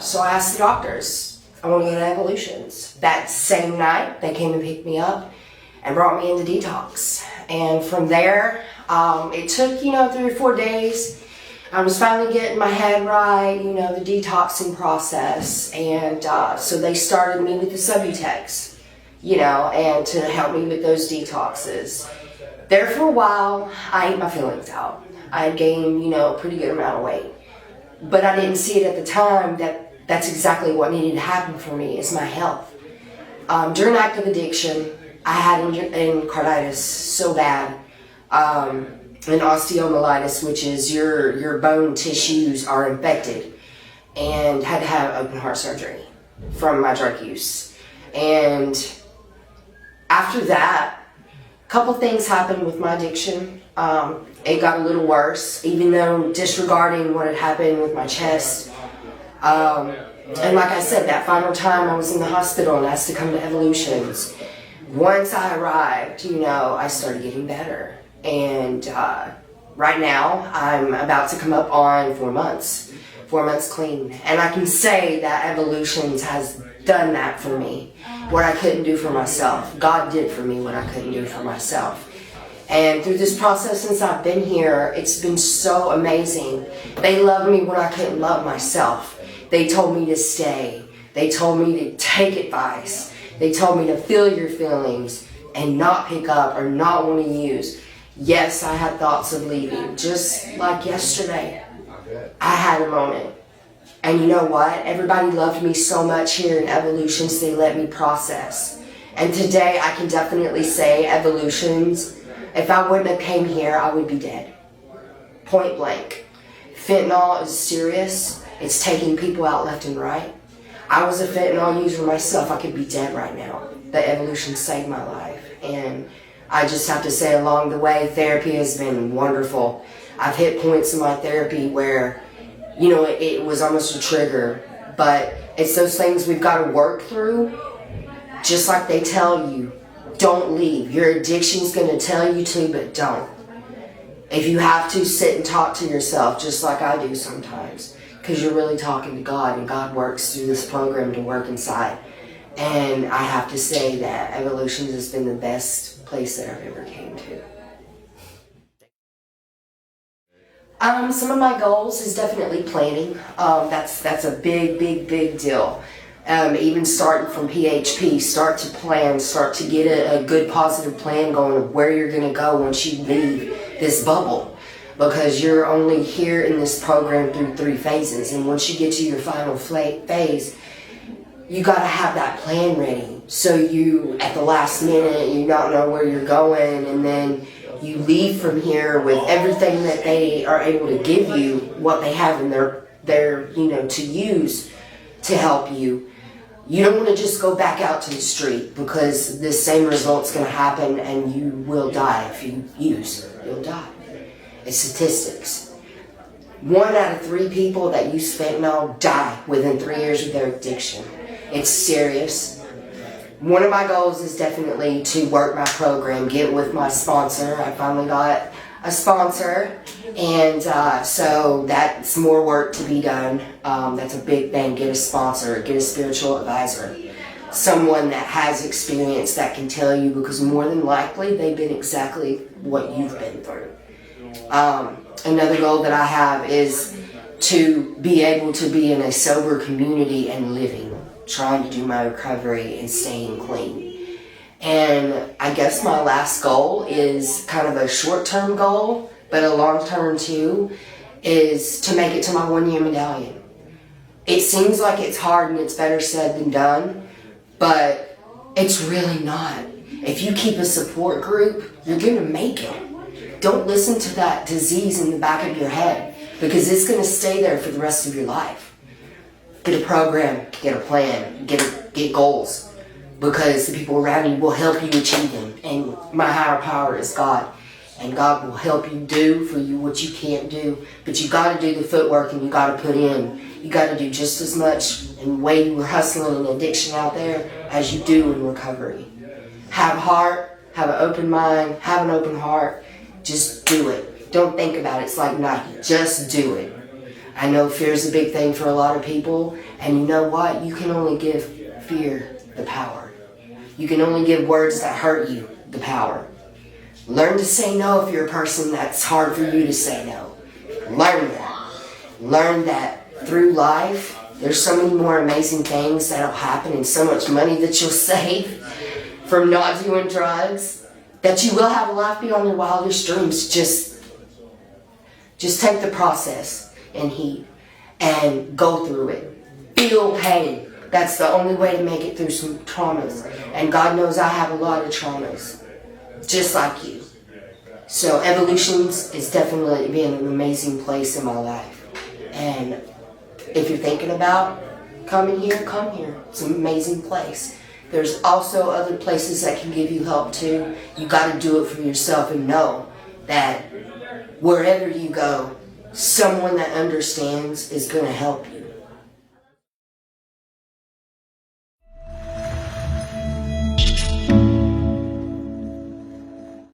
So I asked the doctors, I want to go to Evolutions. That same night, they came and picked me up and brought me into detox. And from there, it took, 3 or 4 days. I was finally getting my head right, the detoxing process. And so they started me with the Subutex, and to help me with those detoxes. There for a while, I ate my feelings out. I had gained, a pretty good amount of weight. But I didn't see it at the time that that's exactly what needed to happen for me, is my health. During active addiction, I had endocarditis so bad, and osteomyelitis, which is your bone tissues are infected, and had to have open heart surgery from my drug use. And after that, a couple things happened with my addiction. It got a little worse, even though disregarding what had happened with my chest. And like I said, that final time I was in the hospital and asked to come to Evolutions. Once I arrived, I started getting better. And right now, I'm about to come up on 4 months. 4 months clean. And I can say that Evolutions has done that for me. What I couldn't do for myself. God did for me what I couldn't do for myself. And through this process since I've been here, it's been so amazing. They loved me when I couldn't love myself. They told me to stay. They told me to take advice. They told me to feel your feelings and not pick up or not want to use. Yes, I had thoughts of leaving. Just like yesterday, I had a moment. And you know what? Everybody loved me so much here in Evolutions, they let me process. And today I can definitely say Evolutions, if I wouldn't have came here, I would be dead. Point blank. Fentanyl is serious. It's taking people out left and right. I was a fentanyl user myself. I could be dead right now. The Evolution saved my life. And I just have to say, along the way, therapy has been wonderful. I've hit points in my therapy where, it was almost a trigger. But it's those things we've got to work through. Just like they tell you, don't leave. Your addiction's going to tell you to, but don't. If you have to, sit and talk to yourself, just like I do sometimes. Because you're really talking to God, and God works through this program to work inside. And I have to say that Evolutions has been the best place that I've ever came to. Some of my goals is definitely planning. That's a big deal. Even starting from PHP, start to plan, start to get a good positive plan going of where you're going to go once you leave this bubble. Because you're only here in this program through 3 phases. And once you get to your final phase, you got to have that plan ready. So you, at the last minute, you don't know where you're going. And then you leave from here with everything that they are able to give you, what they have in their to use to help you. You don't want to just go back out to the street, because the same result's going to happen and you will die if you use. You'll die. It's statistics. 1 out of 3 people that use fentanyl die within 3 years of their addiction. It's serious. One of my goals is definitely to work my program, get with my sponsor. I finally got a sponsor, and so that's more work to be done. That's a big thing. Get a sponsor, get a spiritual advisor, someone that has experience that can tell you, because more than likely they've been exactly what you've been through. Another goal that I have is to be able to be in a sober community and living, trying to do my recovery and staying clean. And I guess my last goal is kind of a short-term goal, but a long-term too, is to make it to my 1-year medallion. It seems like it's hard and it's better said than done, but it's really not. If you keep a support group, you're going to make it. Don't listen to that disease in the back of your head, because it's going to stay there for the rest of your life. Get a program, get a plan, get goals, because the people around you will help you achieve them. And my higher power is God, and God will help you do for you what you can't do. But you got to do the footwork, and you got to put in. You got to do just as much in way you were hustling in addiction out there as you do in recovery. Have heart, have an open mind, have an open heart. Just do it. Don't think about it. It's like Nike. Just do it. I know fear is a big thing for a lot of people, and you know what? You can only give fear the power. You can only give words that hurt you the power. Learn to say no if you're a person that's hard for you to say no. Learn that. Learn that through life, there's so many more amazing things that'll happen and so much money that you'll save from not doing drugs, that you will have a life beyond your wildest dreams. Just take the process and heed and go through it. Feel pain. That's the only way to make it through some traumas. And God knows I have a lot of traumas, just like you. So Evolutions is definitely been an amazing place in my life. And if you're thinking about coming here, come here. It's an amazing place. There's also other places that can give you help too. You got to do it for yourself and know that wherever you go, someone that understands is going to help you.